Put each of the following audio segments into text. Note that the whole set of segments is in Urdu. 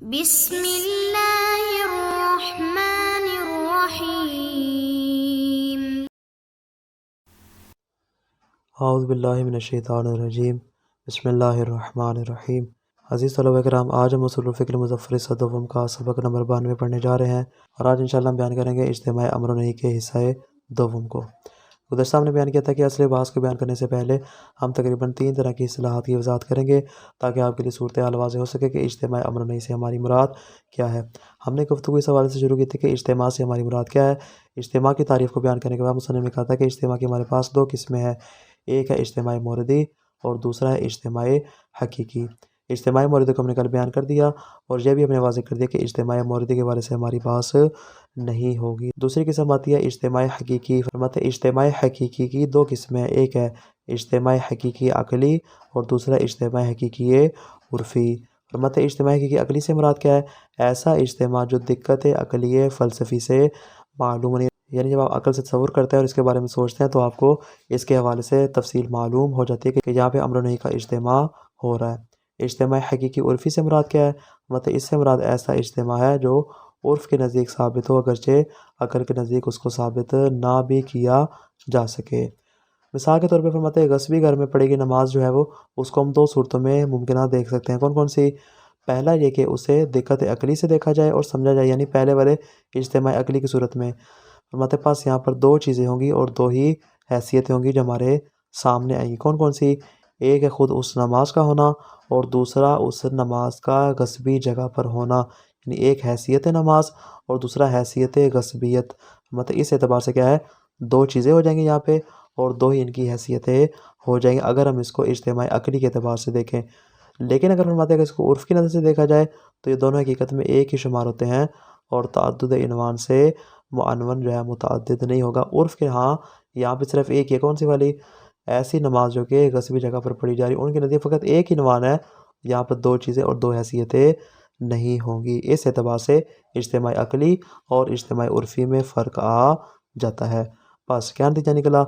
بسم اللہ الرحمن الرحیم۔ اعوذ باللہ من الشیطان الرجیم، بسم اللہ الرحمن الرحیم۔ عزیز طلبہ کرام، آج ہم اصول الفقہ مظفر صدوم کا سبق نمبر 92 پڑھنے جا رہے ہیں، اور آج انشاءاللہ ہم بیان کریں گے اجتماع امر و نہی کے حصہ دوم کو۔ گزشتہ ہم نے بیان کیا تھا کہ اصل بحث کو بیان کرنے سے پہلے ہم تقریباً 3 طرح کی اصطلاحات کی وضاحت کریں گے تاکہ آپ کے لیے صورتحال واضح ہو سکے کہ اجتماع امر و نہی سے ہماری مراد کیا ہے۔ ہم نے گفتگو اس حوالے سے شروع کی تھی کہ اجتماع سے ہماری مراد کیا ہے۔ اجتماع کی تعریف کو بیان کرنے کے بعد مصنف نے کہا تھا کہ اجتماع کی ہمارے پاس 2 قسمیں ہیں، ایک ہے اجتماع موردی اور دوسرا ہے اجتماع حقیقی۔ اجتماع موردی کو ہم نے کل بیان کر دیا، اور یہ بھی ہم نے واضح کر دیا کہ اجتماع موردی کے بارے سے ہماری بحث نہیں ہوگی۔ دوسری قسم آتی ہے اجتماع حقیقی۔ فرماتے ہیں اجتماع حقیقی کی 2 قسمیں ہیں، ایک ہے اجتماع حقیقی عقلی اور دوسرا اجتماع حقیقی عرفی۔ فرماتے ہیں اجتماع حقیقی عقلی سے مراد کیا ہے؟ ایسا اجتماع جو دقت عقلی فلسفی سے معلوم نہیں، یعنی جب آپ عقل سے تصور کرتے ہیں اور اس کے بارے میں سوچتے ہیں تو آپ کو اس کے حوالے سے تفصیل معلوم ہو جاتی ہے کہ یہاں پہ امر و نہی کا اجتماع ہو رہا ہے۔ اجتماع حقیقی عرفی سے مراد کیا ہے؟ مطلب اس سے مراد ایسا اجتماع ہے جو عرف کے نزدیک ثابت ہو اگرچہ عقل کے نزدیک اس کو ثابت نہ بھی کیا جا سکے۔ مثال کے طور پہ فرماتے ہیں غصبی گھر میں پڑھے گی نماز جو ہے وہ اس کو ہم 2 صورتوں میں ممکنہ دیکھ سکتے ہیں۔ کون کون سی؟ پہلا یہ کہ اسے دقت عقلی سے دیکھا جائے اور سمجھا جائے، یعنی پہلے والے اجتماع عقلی کی صورت میں ہمارے پاس یہاں پر 2 چیزیں ہوں گی اور 2 ہی حیثیتیں ہوں گی جو ہمارے سامنے آئیں گی۔ کون کون سی؟ ایک ہے خود اس نماز کا ہونا اور دوسرا اس نماز کا غصبی جگہ پر ہونا، یعنی ایک حیثیت نماز اور دوسرا حیثیت غصبیت۔ مطلب اس اعتبار سے کیا ہے، 2 چیزیں ہو جائیں گی یہاں پہ اور 2 ہی ان کی حیثیتیں ہو جائیں گی اگر ہم اس کو اجتماع عقلی کے اعتبار سے دیکھیں۔ لیکن اگر فرماتے ہیں کہ اس کو عرف کی نظر سے دیکھا جائے تو یہ دونوں حقیقت میں ایک ہی شمار ہوتے ہیں، اور تعدد عنوان سے معنون جو ہے متعدد نہیں ہوگا۔ عرف کے ہاں یہاں پہ صرف ایک ہے، کون سی والی؟ ایسی نماز جو کہ غصبی جگہ پر پڑھی جا رہی، ان کے نزدیک فقط ایک ہی عنوان ہے، یہاں پر 2 چیزیں اور 2 حیثیتیں نہیں ہوں گی۔ اس اعتبار سے اجتماع عقلی اور اجتماع عرفی میں فرق آ جاتا ہے۔ بس کیا نتیجہ نکلا؟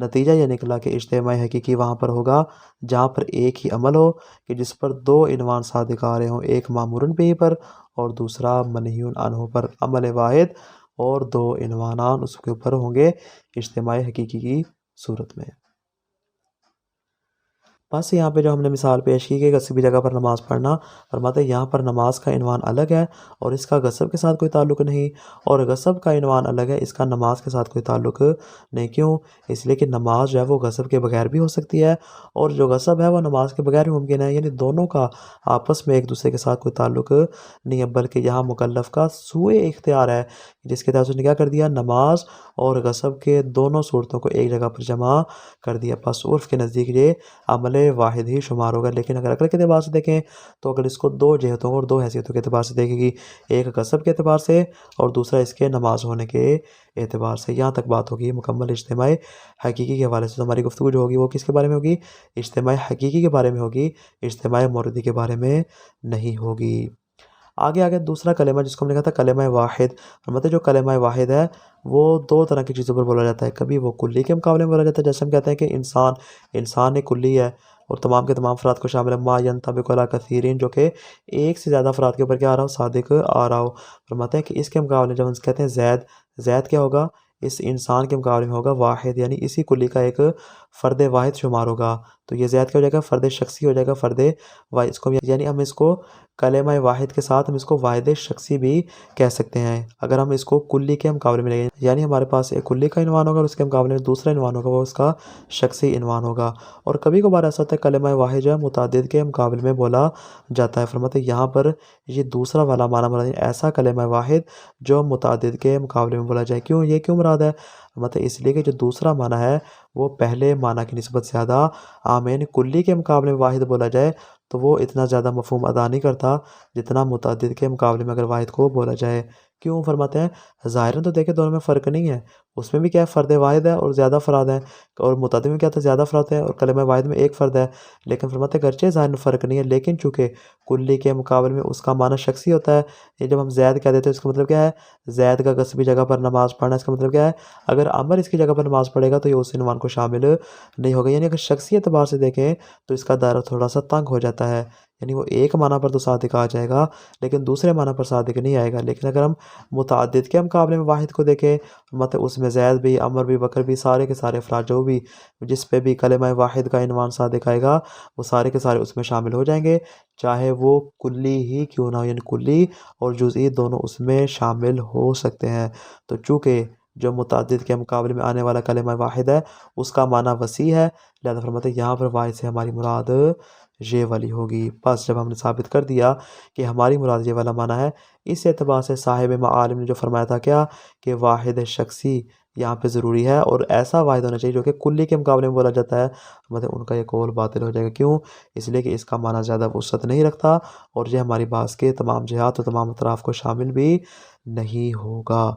نتیجہ یہ نکلا کہ اجتماع حقیقی وہاں پر ہوگا جہاں پر ایک ہی عمل ہو کہ جس پر 2 عنوان صادق آ رہے ہوں، ایک مامور بہ پر اور دوسرا منہی عنہ پر۔ عمل واحد اور 2 عنوانان اس کے اوپر ہوں گے اجتماع حقیقی کی صورت میں۔ بس یہاں پہ جو ہم نے مثال پیش کی کہ غصبی جگہ پر نماز پڑھنا، فرماتے ہیں یہاں پر نماز کا عنوان الگ ہے اور اس کا غصب کے ساتھ کوئی تعلق نہیں، اور غصب کا عنوان الگ ہے، اس کا نماز کے ساتھ کوئی تعلق نہیں۔ کیوں؟ اس لیے کہ نماز جو ہے وہ غصب کے بغیر بھی ہو سکتی ہے، اور جو غصب ہے وہ نماز کے بغیر بھی ممکن ہے، یعنی دونوں کا آپس میں ایک دوسرے کے ساتھ کوئی تعلق نہیں ہے، بلکہ یہاں مکلف کا سوئے اختیار ہے جس کے تحت اس نے کیا کر دیا؟ نماز اور غصب کے دونوں صورتوں کو ایک جگہ پر جمع کر دیا۔ پس عرف کے نزدیک یہ عمل واحد ہی شمار ہوگا، لیکن اگر عقل کے اعتبار سے دیکھیں تو اگر اس کو 2 جہتوں اور 2 حیثیتوں کے اعتبار سے دیکھے گی، ایک غصب کے اعتبار سے اور دوسرا اس کے نماز ہونے کے اعتبار سے۔ یہاں تک بات ہوگی مکمل اجتماع حقیقی کے حوالے سے۔ تو ہماری گفتگو جو ہوگی وہ کس کے بارے میں ہوگی؟ اجتماع حقیقی کے بارے میں ہوگی، اجتماع موردی کے بارے میں نہیں ہوگی۔ آگے دوسرا کلمہ جس کو ہم نے کہا تھا کلمہ واحد، مطلب جو کلمہ واحد ہے وہ 2 طرح کی چیزوں پر بولا جاتا ہے۔ کبھی وہ کلی کے مقابلے میں بولا جاتا ہے، جیسے ہم کہتے ہیں کہ انسان ایک کلی ہے اور تمام کے تمام افراد کو شامل ہے، ما ینطبق علی کثیرین، جو کہ ایک سے زیادہ افراد کے اوپر کیا آ رہا ہو؟ صادق آ رہا ہو۔ فرماتے ہیں کہ اس کے مقابلے جب ہم کہتے ہیں زید کیا ہوگا؟ اس انسان کے مقابلے میں ہوگا واحد، یعنی اسی کلی کا ایک فرد واحد شمار ہوگا، تو یہ زید کیا ہو جائے گا؟ فرد شخصی ہو جائے گا، فرد واحد۔ اس کو یعنی ہم اس کو کلمہ واحد کے ساتھ ہم اس کو واحد شخصی بھی کہہ سکتے ہیں اگر ہم اس کو کلی کے مقابلے میں لیں، یعنی ہمارے پاس ایک کلی کا عنوان ہوگا اور اس کے مقابلے میں دوسرا عنوان ہوگا، وہ اس کا شخصی عنوان ہوگا۔ اور کبھی کبھار ایسا ہوتا ہے کلمہ واحد جو ہے متعدد کے مقابلے میں بولا جاتا ہے۔ فرماتے ہیں یہاں پر یہ دوسرا والا معنی مراد ہے، ایسا کلمہ واحد جو متعدد کے مقابلے میں بولا جائے۔ کیوں؟ یہ کیوں مراد ہے؟ مطلب اس لیے کہ جو دوسرا معنی ہے وہ پہلے معنی کی نسبت زیادہ عام ہے، یعنی کلی کے مقابلے میں واحد بولا جائے تو وہ اتنا زیادہ مفہوم ادا نہیں کرتا جتنا متعدد کے مقابلے میں اگر واحد کو بولا جائے۔ کیوں؟ فرماتے ہیں ظاہراً تو دیکھیں دونوں میں فرق نہیں ہے، اس میں بھی کیا ہے فرد واحد ہے اور زیادہ افراد ہیں، اور متعدد میں کیا تھا زیادہ افراد ہیں اور کلمہ واحد میں ایک فرد ہے، لیکن فرماتے ہیں گرچہ ظاہر میں فرق نہیں ہے لیکن چونکہ کلی کے مقابلے میں اس کا معنی شخصی ہوتا ہے۔ یہ جب ہم زید کہہ دیتے ہیں اس کا مطلب کیا ہے؟ زید کا غصبی جگہ پر نماز پڑھنا، اس کا مطلب کیا ہے؟ اگر عمر اس کی جگہ پر نماز پڑھے گا تو یہ اس عنوان کو شامل نہیں ہوگا، یعنی اگر شخصی اعتبار سے دیکھیں تو اس کا دائرہ تھوڑا سا تنگ ہو جاتا ہے، یعنی وہ ایک معنی پر تو صادق آ جائے گا لیکن دوسرے معنی پر صادق نہیں آئے گا۔ لیکن اگر ہم متعدد کے مقابلے میں واحد کو دیکھیں، مطلب اس میں زید بھی، عمر بھی، بکر بھی، سارے کے سارے افراد جو بھی جس پہ بھی کلمہ واحد کا عنوان صادق آئے گا وہ سارے کے سارے اس میں شامل ہو جائیں گے، چاہے وہ کلی ہی کیوں نہ ہو، یعنی کلی اور جزئی دونوں اس میں شامل ہو سکتے ہیں۔ تو چونکہ جو متعدد کے مقابلے میں آنے والا کلمہ واحد ہے اس کا معنی وسیع ہے، لہذا فرماتے ہیں یہاں پر واحد سے ہماری مراد یہ والی ہوگی۔ بس جب ہم نے ثابت کر دیا کہ ہماری مراد یہ والا معنی ہے، اس اعتبار سے صاحب معالم نے جو فرمایا تھا کیا کہ واحد شخصی یہاں پہ ضروری ہے اور ایسا واحد ہونا چاہیے جو کہ کلی کے مقابلے میں بولا جاتا ہے، مطلب ان کا یہ قول باطل ہو جائے گا۔ کیوں؟ اس لیے کہ اس کا معنی زیادہ وسعت نہیں رکھتا اور یہ ہماری بحث کے تمام جہات و تمام اطراف کو شامل بھی نہیں ہوگا۔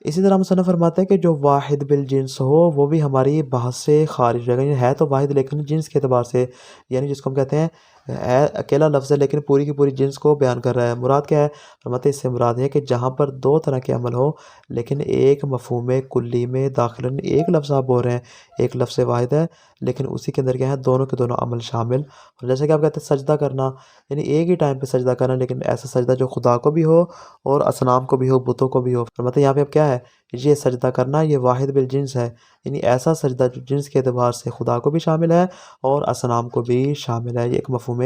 اسی طرح مصنف فرماتے ہیں کہ جو واحد بالجنس ہو وہ بھی ہماری بحث سے خارج رہے گا، یعنی ہے تو واحد لیکن جنس کے اعتبار سے، یعنی جس کو ہم کہتے ہیں ہے اکیلا لفظ ہے لیکن پوری کی پوری جنس کو بیان کر رہا ہے۔ مراد کیا ہے؟ فرماتے ہیں اس سے مراد ہے کہ جہاں پر دو طرح کے عمل ہو لیکن ایک مفہوم کلی میں داخل، ایک لفظ آپ بول رہے ہیں، ایک لفظ واحد ہے لیکن اسی کے اندر کیا ہے دونوں کے دونوں عمل شامل، اور جیسے کہ آپ کہتے ہیں سجدہ کرنا، یعنی ایک ہی ٹائم پہ سجدہ کرنا لیکن ایسا سجدہ جو خدا کو بھی ہو اور اصنام کو بھی ہو، بتوں کو بھی ہو۔ فرماتے ہیں یہاں پہ اب کیا ہے؟ یہ سجدہ کرنا یہ واحد بالجنس ہے، یعنی ایسا سجدہ جو جنس کے اعتبار سے خدا کو بھی شامل ہے اور اصنام کو بھی شامل ہے، یہ ایک مفہوم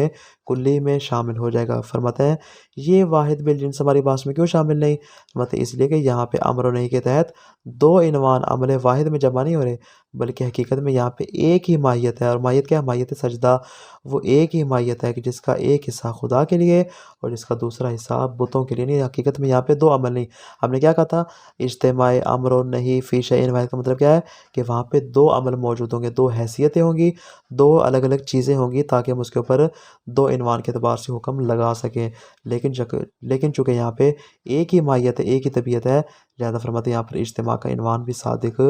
کلی میں شامل ہو جائے گا۔ فرماتے ہیں یہ واحد بالجنس ہماری بحث میں کیوں شامل نہیں؟ فرماتے ہیں اس لیے کہ یہاں پہ امر و نہی کے تحت دو عنوان عمل واحد میں جمع نہیں ہو رہے، بلکہ حقیقت میں یہاں پہ ایک ہی ماہیت ہے، اور ماہیت کیا ہے؟ ماہیت سجدہ وہ ایک ہی ماہیت ہے کہ جس کا ایک حصہ خدا کے لیے اور جس کا دوسرا حصہ بتوں کے لیے، نہیں حقیقت میں یہاں پہ دو عمل نہیں۔ ہم نے کیا کہا تھا؟ اجتماع امر و نہی فی شیء واحد کا مطلب کیا ہے؟ کہ وہاں پہ دو عمل موجود ہوں گے، دو حیثیتیں ہوں گی، دو الگ الگ چیزیں ہوں گی تاکہ ہم اس کے اوپر دو عنوان کے اعتبار سے حکم لگا سکیں، لیکن چونکہ یہاں پہ ایک ہی ماہیت ہے، ایک ہی طبیعت ہے، لہذا فرماتے ہیں یہاں پر اجتماع کا عنوان بھی صادق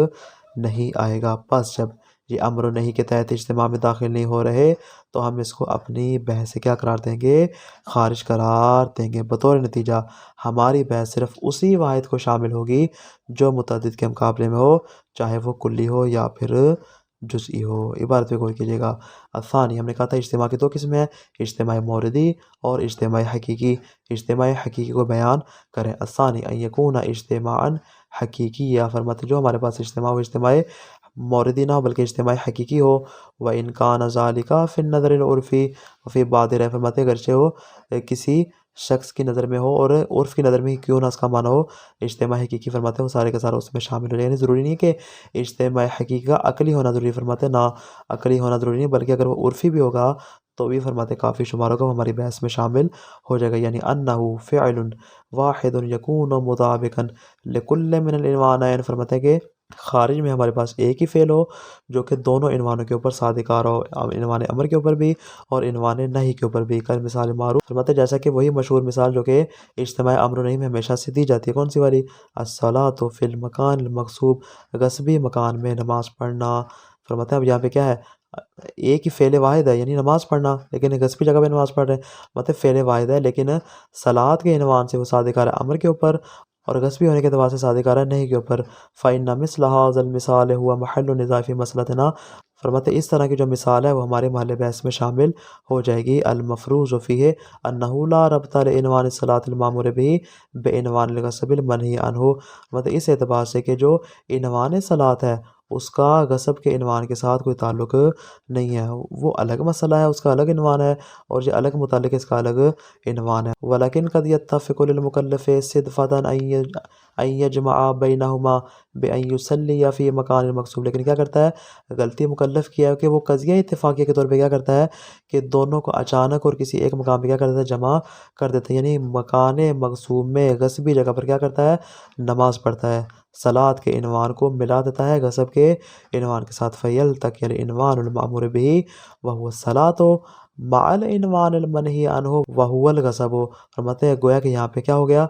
نہیں آئے گا۔ پس جب یہ امر و نہی کے تحت اجتماع میں داخل نہیں ہو رہے تو ہم اس کو اپنی بحث سے کیا قرار دیں گے؟ خارج قرار دیں گے۔ بطور نتیجہ ہماری بحث صرف اسی واحد کو شامل ہوگی جو متعدد کے مقابلے میں ہو، چاہے وہ کلی ہو یا پھر جزئی ہو۔ عبارت پہ غور کیجیے گا۔ الثانی، ہم نے کہا تھا اجتماع کی دو قسمیں ہیں، اجتماع موردی اور اجتماع حقیقی۔ اجتماع حقیقی کو بیان کریں۔ الثانی ان یکون اجتماعا حقیقی، یا فرماتے جو ہمارے پاس اجتماع ہو اجتماع موردی نہ ہو بلکہ اجتماع حقیقی ہو، وَإِنْ كَانَ ذَلِكَ فِي النَّظْرِ الْعُرْفِ وَفِي بَعْضِ رَأْيِ، فرماتے اگرچہ ہو کسی شخص کی نظر میں ہو اور عرف کی نظر میں ہی کیوں نہ اس کا معنی ہو اجتماع حقیقی، فرماتے ہیں وہ سارے کا سارا اس میں شامل ہو جائے، یعنی ضروری نہیں کہ اجتماع حقیقی کا عقلی ہونا ضروری، فرماتے ہیں نہ عقلی ہونا ضروری نہیں بلکہ اگر وہ عرفی بھی ہوگا تو بھی فرماتے کافی شمار ہوگا، وہ ہماری بحث میں شامل ہو جائے گا، یعنی انہو فعل واحد یکون مطابقا لکل من العنوانین، فرماتے ہیں کہ خارج میں ہمارے پاس ایک ہی فعل ہو جو کہ دونوں عنوانوں کے اوپر صادق آ رہا ہو، عنوان امر کے اوپر بھی اور عنوان نہی کے اوپر بھی۔ کل مثال معروف، فرماتے ہیں جیسا کہ وہی مشہور مثال جو کہ اجتماع امر و نہی میں ہمیشہ سے دی جاتی ہے، کون سی والی؟ الصلاۃ فی المکان المغصوب، غصبی مکان میں نماز پڑھنا۔ فرماتے ہیں اب یہاں پہ کیا ہے؟ ایک ہی فعل واحد ہے، یعنی نماز پڑھنا، لیکن غصبی جگہ پہ نماز پڑھ رہے ہیں، مطلب فعل واحد ہے لیکن صلاۃ کے عنوان سے وہ صادق آ رہا ہے امر کے اوپر اور غصبی ہونے کے اعتبار سے صادق آ رہا ہے نہی کے اوپر۔ فَإِنَّ مِثْلَ هَذَا الْمِثَالِ هُوَ مَحَلُّ النِّزَاعِ فِي مَسْأَلَتِنَا، فرماتے اس طرح کی جو مثال ہے وہ ہمارے محل بحث میں شامل ہو جائے گی۔ المفروض فیہ انہ لا ربط لعنوان الصلاۃ المامور بہ بعنوان الغصب المنہی عنہ، مطلب اس اعتبار سے کہ جو عنوان صلاۃ ہے اس کا غصب کے عنوان کے ساتھ کوئی تعلق نہیں ہے، وہ الگ مسئلہ ہے، اس کا الگ عنوان ہے اور یہ الگ متعلق ہے، اس کا الگ عنوان ہے۔ ولیکن قد یتفق للمکلف صدفۃ ان یجمع بینہما بان یصلی فی مکان المغصوب، لیکن کیا کرتا ہے؟ غلطی مکلف کیا ہے کہ وہ قضیہ اتفاقیہ کے طور پہ کیا کرتا ہے کہ دونوں کو اچانک اور کسی ایک مقام پہ کیا کر دیتا ہے؟ جمع کر دیتا ہے، یعنی مکان مغصوب میں غصبی جگہ پر کیا کرتا ہے؟ نماز پڑھتا ہے، صلاۃ کے عنوان کو ملا دیتا ہے غصب کے عنوان کے ساتھ۔ فیلتقی العنوان المامور بہ وہو الصلاۃ مع العنوان المنہی عنہ وہو الغصب، فرماتے ہیں گویا کہ یہاں پہ کیا ہو گیا؟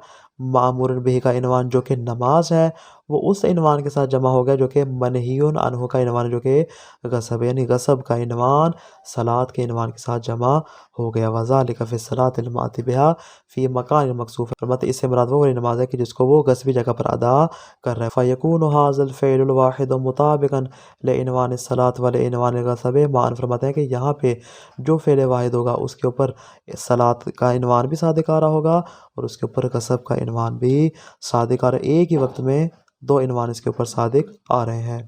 معمور بہ کا عنوان جو کہ نماز ہے وہ اس عنوان کے ساتھ جمع ہو گیا جو کہ منہیون عنہ کا عنوان ہے، جو کہ غصب یعنی غصب کا عنوان صلاۃ کے عنوان کے ساتھ جمع ہو گیا۔ وذالک فی الصلاۃ المأتی بہا فی مکان مکسوف، فرماتے اس سے مراد وہ نماز ہے کہ جس کو وہ غصبی جگہ پر ادا کر رہا ہے۔ فیکون ھذا الفعل الواحد مطابقا لعنوان الصلاۃ ولعنوان الغصب معا، فرماتے ہیں کہ یہاں پہ جو فعل واحد ہوگا اس کے اوپر صلاۃ کا عنوان بھی صادق آ رہا ہوگا اور اس کے اوپر غصب کا عنوان بھی صادق آ رہا ہے، ایک ہی وقت میں دو عنوان اس کے اوپر صادق آ رہے ہیں۔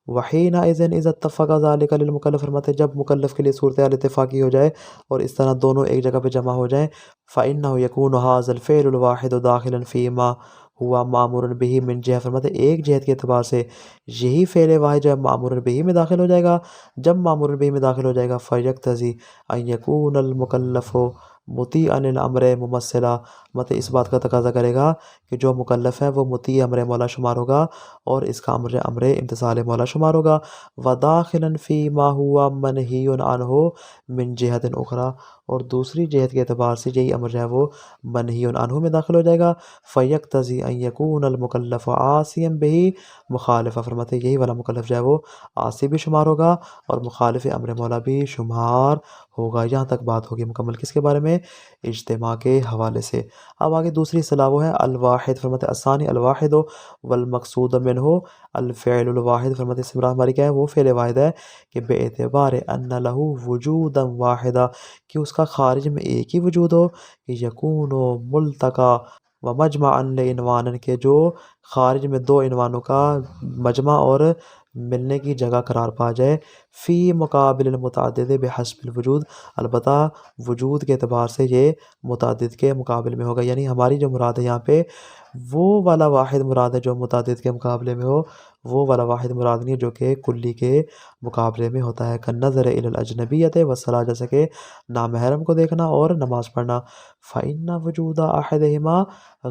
وحینئذ اذا اتفق ذلك للمکلف، فرماتے جب مکلف کے لیے صورتحال اتفاقی ہو جائے اور اس طرح دونوں ایک جگہ پہ جمع ہو جائیں، فإنه يكون هذا الفعل الواحد داخلا فيما ہوا مامور بہ من جہہ، فرماتے ایک جہت کے اعتبار سے یہی فعل واحد جو ہے مامور بہ میں داخل ہو جائے گا۔ جب مامور بہ میں داخل ہو جائے گا فیقتضی ان یکون المکلف مطیعا للامر ممثلا، مطلب اس بات کا تقاضا کرے گا کہ جو مکلف ہے وہ مطیع امر مولا شمار ہوگا اور اس کا امر امتثال مولا شمار ہوگا۔ وداخلا فی ما ہوا منہی عنہ من جہت اخری، اور دوسری جہت کے اعتبار سے یہی امر جو ہے وہ منہی عنہ میں داخل ہو جائے گا۔ فیقتضی ان یکون المکلف عاصیا بہ مخالفہ، فرماتے یہی والا مکلف جو ہے وہ عاصی بھی شمار ہوگا اور مخالف امر مولا بھی شمار ہوگا۔ یہاں تک بات ہوگی مکمل کس کے بارے میں؟ اجتماع کے حوالے سے۔ اب آگے دوسری اصطلاح وہ ہے الواحد، فرماتے الثانی الواحد والمقصود منہ الفعل الواحد، فرماتے اس سے مراد ہماری کیا ہے؟ وہ فعل واحد ہے کہ بے اعتبار ان لہ وجودا واحدا، کہ اس کا خارج میں ایک ہی وجود ہو، کہ یکون ملتقا و مجمعا لعنوان، کے جو خارج میں دو عنوانوں کا مجمع اور ملنے کی جگہ قرار پا جائے، فی مقابل المتعدد بحسب الوجود، البتہ وجود کے اعتبار سے یہ متعدد کے مقابل میں ہوگا، یعنی ہماری جو مراد ہے یہاں پہ وہ والا واحد مراد ہے جو متعدد کے مقابلے میں ہو، وہ والا واحد مراد نہیں ہے جو کہ کلی کے مقابلے میں ہوتا ہے۔ کالنظر الی الاجنبیۃ والصلاۃ، جیسے کہ نامحرم کو دیکھنا اور نماز پڑھنا۔ فإن وجود احدہما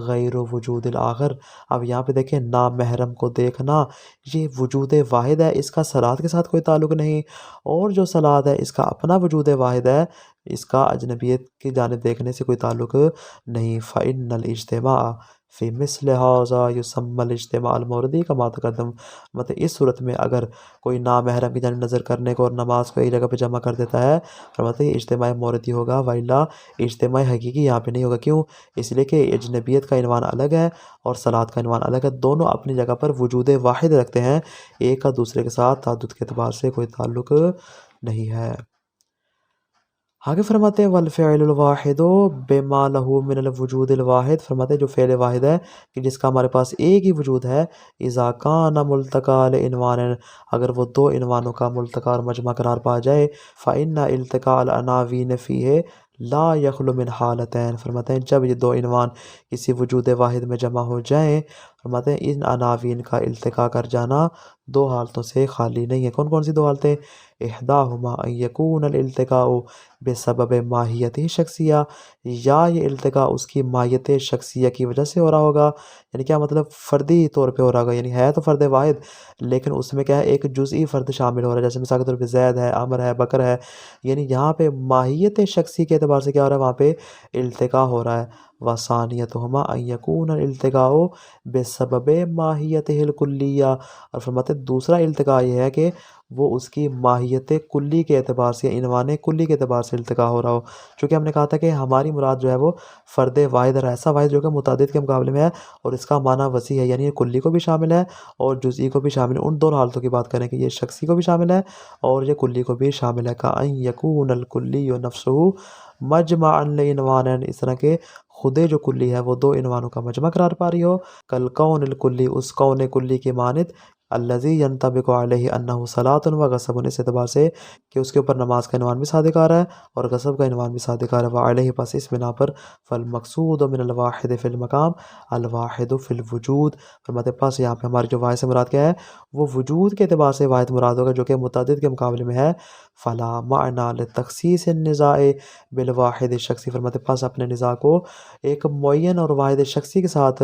غیر وجود الآخر، اب یہاں پہ دیکھیں نامحرم کو دیکھنا یہ وجود واحد ہے، اس کا صلاۃ کے ساتھ کوئی تعلق نہیں، اور جو صلاۃ ہے اس کا اپنا وجود واحد ہے، اس کا اجنبیت کی جانب دیکھنے سے کوئی تعلق نہیں۔ فإن الاجتماع فی مثل ھذا یسمى الاجتماع الموردی کما تقدم، مطلب اس صورت میں اگر کوئی نامحرم کی جانب نظر کرنے کو اور نماز کو ایک جگہ پہ جمع کر دیتا ہے، فرماتے ہیں یہ اجتماع موردی ہوگا، والا اجتماع حقیقی یہاں پہ نہیں ہوگا۔ کیوں؟ اس لیے کہ اجنبیت کا عنوان الگ ہے اور صلاۃ کا عنوان الگ ہے، دونوں اپنی جگہ پر وجود واحد رکھتے ہیں، ایک کا دوسرے کے ساتھ تعدد کے اعتبار سے کوئی تعلق نہیں ہے۔ آگے فرماتے ہیں والفعل الواحد بما لہ من الوجود الواحد، فرماتے ہیں جو فعل واحد ہے کہ جس کا ہمارے پاس ایک ہی وجود ہے، اذا کان ملتقا لعنوان، اگر وہ دو عنوانوں کا ملتقا اور مجمع قرار پا جائے، فإن التقاء العناوین فیہ لا یخلو من حالتین، فرماتے ہیں جب یہ دو عنوان کسی وجود واحد میں جمع ہو جائیں، فرماتے ہیں ان عناوین کا التقاء کر جانا دو حالتوں سے خالی نہیں ہے۔ کون کون سی دو حالتیں؟ احداہما ان یکون الالتقاء بسبب ماہیت شخصیہ، یا یہ التقاء اس کی ماہیت شخصیہ کی وجہ سے ہو رہا ہوگا، یعنی کیا مطلب فردی طور پہ ہو رہا ہوگا، یعنی ہے تو فرد واحد لیکن اس میں کیا ہے ایک جزئی فرد شامل ہو رہا ہے، جیسے مثال کے طور پہ زید ہے، عمر ہے، بکر ہے، یعنی یہاں پہ ماہیت شخصی کے اعتبار سے کیا ہو رہا ہے، وہاں پہ التقاء ہو رہا ہے۔ وثانیتہما ان یکون الالتقاء بسبب ماہیتہ الکلیہ، اور فرماتے دوسرا التقاء یہ ہے کہ وہ اس کی ماہیت کلی کے اعتبار سے، عنوان کلی کے اعتبار سے التقاء ہو رہا ہو، چونکہ ہم نے کہا تھا کہ ہماری مراد جو ہے وہ فرد واحد اور ایسا واحد جو کہ متعدد کے مقابلے میں ہے اور اس کا معنی وسیع ہے، یعنی یہ کلی کو بھی شامل ہے اور جزئی کو بھی شامل ہے۔ ان دونوں حالتوں کی بات کریں کہ یہ شخصی کو بھی شامل ہے اور یہ کلی کو بھی شامل ہے۔ کأن یکون الکلی نفسہ مجمعا لعنوانین، اس طرح کے خودے جو کلی ہے وہ دو عنوانوں کا مجمع قرار پا رہی ہو، کالکون الکلی، اس کون کلی کی مانند، الذی ینطبق علیہ انہ صلاۃ و غصب، اس اعتبار سے کہ اس کے اوپر نماز کا عنوان بھی صادق آ رہا ہے اور غصب کا عنوان بھی صادق آ رہا ہے۔ وعلیہ، پس اس بنا پر فالمقصود من الواحد فی المقام الواحد فی الوجود، فرماتے پس یہاں پہ ہماری جو واحد سے مراد کیا ہے وہ وجود کے اعتبار سے واحد مراد ہوگا جو کہ متعدد کے مقابلے میں ہے۔ فلا معنی لتخصیص النزاع بالواحد شخصی، فرماتے پس اپنے نزاع کو ایک معین اور واحد شخصی کے ساتھ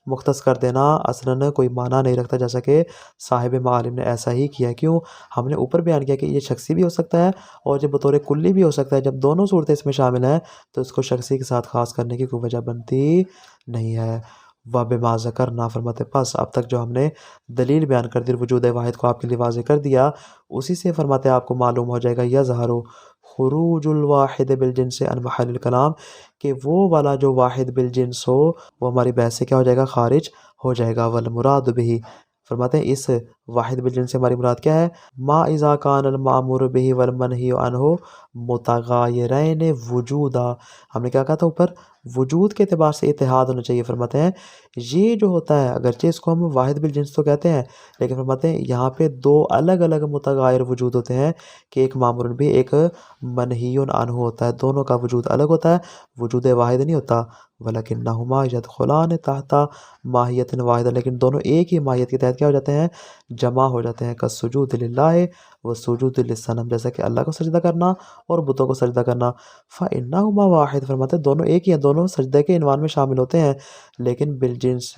مختص کر دینا اصلاً کوئی معنی نہیں رکھتا، جیسا کہ صاحب معالم نے ایسا ہی کیا۔ کیوں؟ ہم نے اوپر بیان کیا کہ یہ شخصی بھی ہو سکتا ہے اور یہ بطور کلی بھی ہو سکتا ہے، جب دونوں صورتیں اس میں شامل ہیں تو اس کو شخصی کے ساتھ خاص کرنے کی کوئی وجہ بنتی نہیں ہے۔ و بما ذکرنا، فرماتے پس اب تک جو ہم نے دلیل بیان کر دی وجود واحد کو آپ کے لیے واضح کر دیا، اسی سے فرماتے آپ کو معلوم ہو جائے گا یظہر خروج الواحد بالجنس عن محل الکلام، کہ وہ والا جو واحد بالجنس ہو وہ ہماری بحث سے کیا ہو جائے گا؟ خارج ہو جائے گا۔ والمراد بھی، فرماتے ہیں اس واحد بالجنس سے ہماری مراد کیا ہے؟ ما اذا کان المامور به والمنہی عنہ متغایرین وجودا، ہم نے کیا کہا تھا اوپر؟ وجود کے اعتبار سے اتحاد ہونا چاہیے۔ فرماتے ہیں یہ جو ہوتا ہے، اگرچہ اس کو ہم واحد بالجنس تو کہتے ہیں، لیکن فرماتے ہیں یہاں پہ دو الگ الگ متغیر وجود ہوتے ہیں، کہ ایک مامور بھی ایک منہی عنہ ہوتا ہے، دونوں کا وجود الگ ہوتا ہے، وجود واحد نہیں ہوتا۔ وَلَكِنَّهُمَا يَدْخُلَانِ تَحْتَ ماہیت واحد، لیکن دونوں ایک ہی ماہیت کے تحت کیا ہو جاتے ہیں؟ جمع ہو جاتے ہیں۔ کالسجود للہ والسجود للصنم، جیسا کہ اللہ کو سجدہ کرنا اور بتوں کو سجدہ کرنا۔ فَإِنَّهُمَا واحد، فرماتے ہیں دونوں ایک ہی ہیں، دونوں سجدے کے عنوان میں شامل ہوتے ہیں، لیکن بالجنس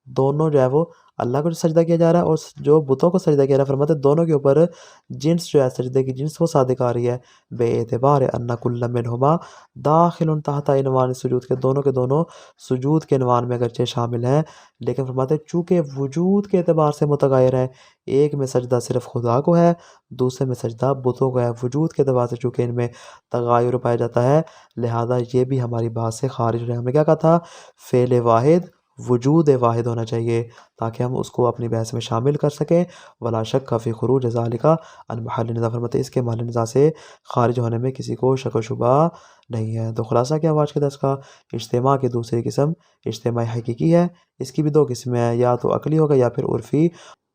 دونوں جو ہے وہ اللہ کو جو سجدہ کیا جا رہا ہے اور جو بتوں کو سجدہ کیا جا رہا ہے، فرماتے ہیں دونوں کے اوپر جنس جو ہے سجدے کی جنس وہ صادق آ رہی ہے، بے اعتبار ان کل منہما داخل تحت عنوان سجود، کے دونوں سجود کے عنوان میں اگرچہ شامل ہیں، لیکن فرماتے ہیں چونکہ وجود کے اعتبار سے متغیر ہیں، ایک میں سجدہ صرف خدا کو ہے، دوسرے میں سجدہ بتوں کو ہے، وجود کے اعتبار سے چونکہ ان میں تغایر پایا جاتا ہے، لہذا یہ بھی ہماری بات سے خارج ہو جائے۔ ہم نے کیا کہا تھا؟ فعل واحد وجود واحد ہونا چاہیے تاکہ ہم اس کو اپنی بحث میں شامل کر سکیں۔ ولا شک فی خروج ذالک عن محل نزاع، فرماتے اس کے محل نزاع سے خارج ہونے میں کسی کو شک و شبہ نہیں ہے۔ تو خلاصہ کیا آج کے درس کا؟ اجتماع کی دوسری قسم اجتماع حقیقی ہے، اس کی بھی دو قسمیں ہیں، یا تو عقلی ہوگا یا پھر عرفی۔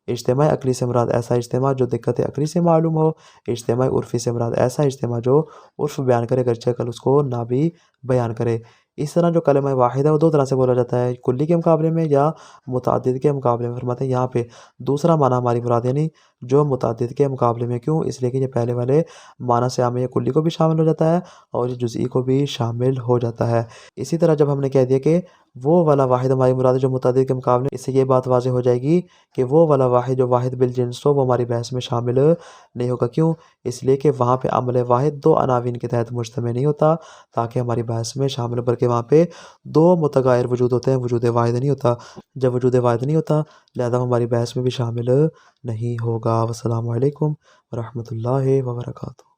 اجتماع عقلی سے مراد ایسا اجتماع جو دقت عقلی سے معلوم ہو، اجتماع عرفی سے مراد ایسا اجتماع جو عرف بیان کرے اگرچہ عقل اس کو نہ بھی بیان کرے۔ اس طرح جو کلمہ واحد ہے وہ دو طرح سے بولا جاتا ہے، کلی کے مقابلے میں یا متعدد کے مقابلے میں۔ فرماتے ہیں یہاں پہ دوسرا معنی ہماری مراد یعنی جو متعدد کے مقابلے میں، کیوں؟ اس لیے کہ یہ پہلے والے معنی سے ہمیں یہ کلی کو بھی شامل ہو جاتا ہے اور یہ جزئی کو بھی شامل ہو جاتا ہے۔ اسی طرح جب ہم نے کہہ دیا کہ وہ والا واحد ہماری مراد ہے جو متعدد کے مقابلے، اس سے یہ بات واضح ہو جائے گی کہ وہ والا واحد جو واحد بالجنس ہو وہ ہماری بحث میں شامل نہیں ہوگا، کیوں؟ اس لیے کہ وہاں پہ عمل واحد دو عناوین کے تحت مجتمع نہیں ہوتا تاکہ ہماری بحث میں شامل ہو، بلکہ وہاں پہ دو متغیر وجود ہوتے ہیں، وجود واحد نہیں ہوتا۔ جب وجود واحد نہیں ہوتا لہذا ہماری بحث میں بھی شامل نہیں ہوگا۔ والسلام علیکم ورحمۃ اللہ وبرکاتہ۔